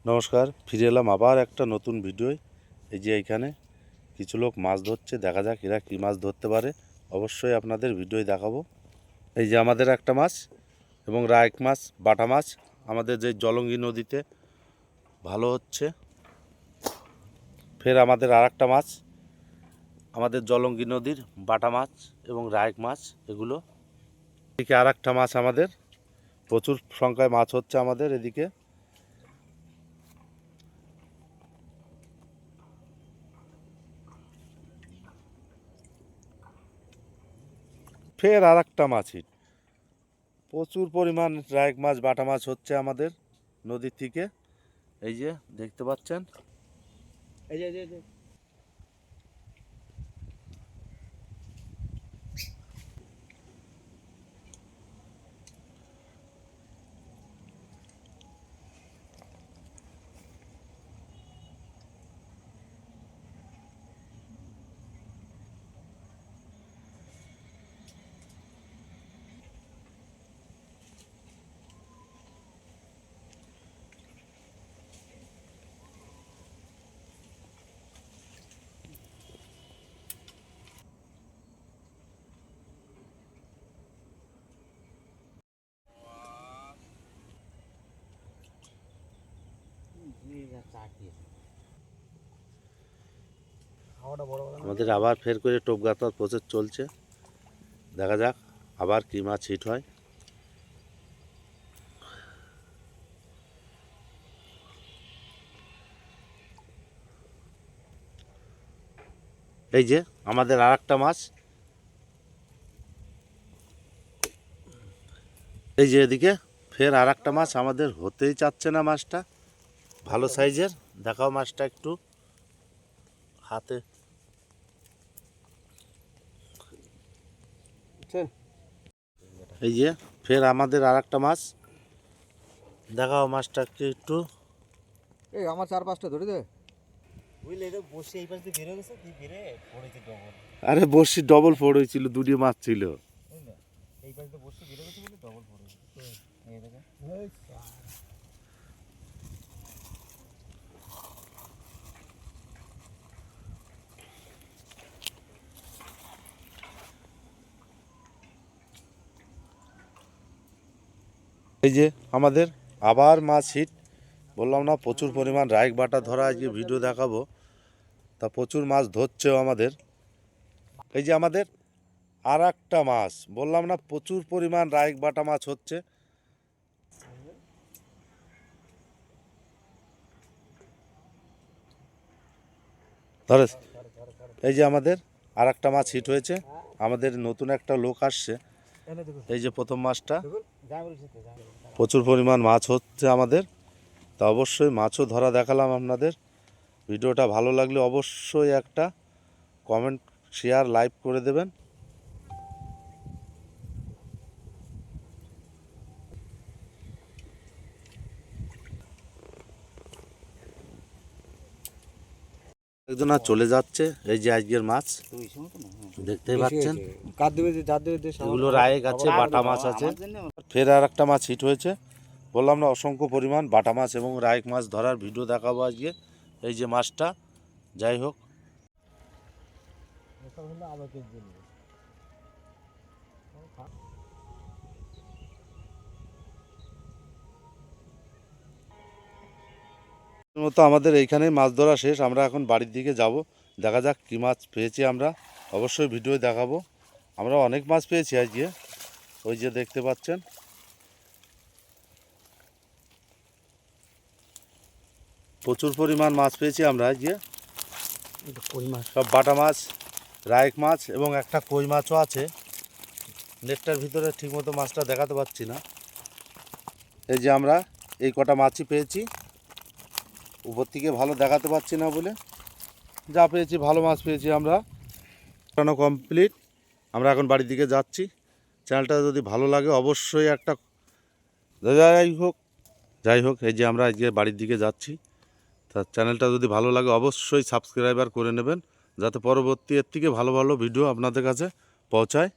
নমস্কার, ফিরে এলাম আবার একটা নতুন ভিডিও। এই যে এইখানে কিছু লোক মাছ ধরছে, দেখা যাক এরা কী মাছ ধরতে পারে। অবশ্যই আপনাদের ভিডিও দেখাবো। এই যে আমাদের একটা মাছ এবং রায়ক মাছ, বাটা মাছ আমাদের যে জলঙ্গি নদীতে ভালো হচ্ছে। ফের আমাদের আর একটা মাছ, আমাদের জলঙ্গি নদীর বাটা মাছ এবং রায়ক মাছ, এগুলো এদিকে আর একটা মাছ, আমাদের প্রচুর সংখ্যায় মাছ হচ্ছে আমাদের এদিকে। ফের আর একটা মাছ হিট, প্রচুর পরিমাণ রায়ক মাছ, বাটা মাছ হচ্ছে আমাদের নদীর থেকে। এই যে দেখতে পাচ্ছেন, এই যে আমাদের আবার ফের করে টোপ গাঁথার প্রসেস চলছে। দেখা যাক আবার কী মাছ হিট হয়। এই যে আমাদের আর একটা মাছ, এই যে এদিকে ফের আর একটা মাছ আমাদের হতেই চাচ্ছে না। মাছটা ভালো সাইজের, দেখাও মাছটা একটু হাতে। এই যে ফের আমাদের আর একটা মাছ, দেখাও মাছটা একটু। এই আমার 4-5টা ধরে দে। বুঝলে এটা বসে এই পাশ দিয়ে বেরো গেছে, তুই বেরে পড়েছে ডবল। আরে বড়শি ডবল ফোড় হয়েছিল, দুটি মাছ ছিল। বুঝলে এই পাশ দিয়ে বসে বেরো গেছে বলে ডবল পড়েছে। এই দেখো এই যে আমাদের আবার মাছ হিট। বললাম না প্রচুর পরিমাণ রায়ক বাটা ধরা, আজকে ভিডিও দেখাবো। তা প্রচুর মাছ ধরছেও আমাদের। এই যে আমাদের আর একটা মাছ, বললাম না প্রচুর পরিমাণ রায়ক বাটা মাছ হচ্ছে। ধরে এই যে আমাদের আর একটা মাছ হিট হয়েছে। আমাদের নতুন একটা লোক আসছে। এই যে প্রথম মাছটা, প্রচুর পরিমাণ মাছ হচ্ছে আমাদের। তা অবশ্যই মাছও ধরা দেখালাম আপনাদের। ভিডিওটা ভালো লাগলে অবশ্যই একটা কমেন্ট, শেয়ার, লাইক করে দেবেন। একজন আর চলে যাচ্ছে। এই যে আজকের মাছ দেখতেই পাচ্ছেন, এগুলো রায়ক আছে, বাটা মাছ আছে। ফের আর একটা মাছ হিট হয়েছে। বললাম না অসংখ্য পরিমাণ বাটা মাছ এবং রায়ক মাছ ধরার ভিডিও দেখাবো আজকে। এই যে মাছটা, যাই হোক মতো আমাদের এইখানে মাছ ধরা শেষ। আমরা এখন বাড়ির দিকে যাব। দেখা যাক কী মাছ পেয়েছি আমরা, অবশ্যই ভিডিও দেখাবো। আমরা অনেক মাছ পেয়েছি আজকে, ওই যে দেখতে পাচ্ছেন। প্রচুর পরিমাণ মাছ পেয়েছি আমরা আজকে, সব বাটা মাছ, রায়ক মাছ এবং একটা কই মাছও আছে। নেটটার ভিতরে ঠিকমতো মাছটা দেখাতে পাচ্ছি না। এই যে আমরা এই কটা মাছই পেয়েছি, উপর থেকে ভালো দেখাতে পাচ্ছি না বলে। যা পেয়েছি ভালো মাছ পেয়েছি আমরা। কমপ্লিট, আমরা এখন বাড়ির দিকে যাচ্ছি। চ্যানেলটা যদি ভালো লাগে অবশ্যই একটা, যাই হোক এই যে আমরা আজকে বাড়ির দিকে যাচ্ছি। তা চ্যানেলটা যদি ভালো লাগে অবশ্যই সাবস্ক্রাইবার করে নেবেন, যাতে পরবর্তী এর থেকে ভালো ভালো ভিডিও আপনাদের কাছে পৌঁছায়।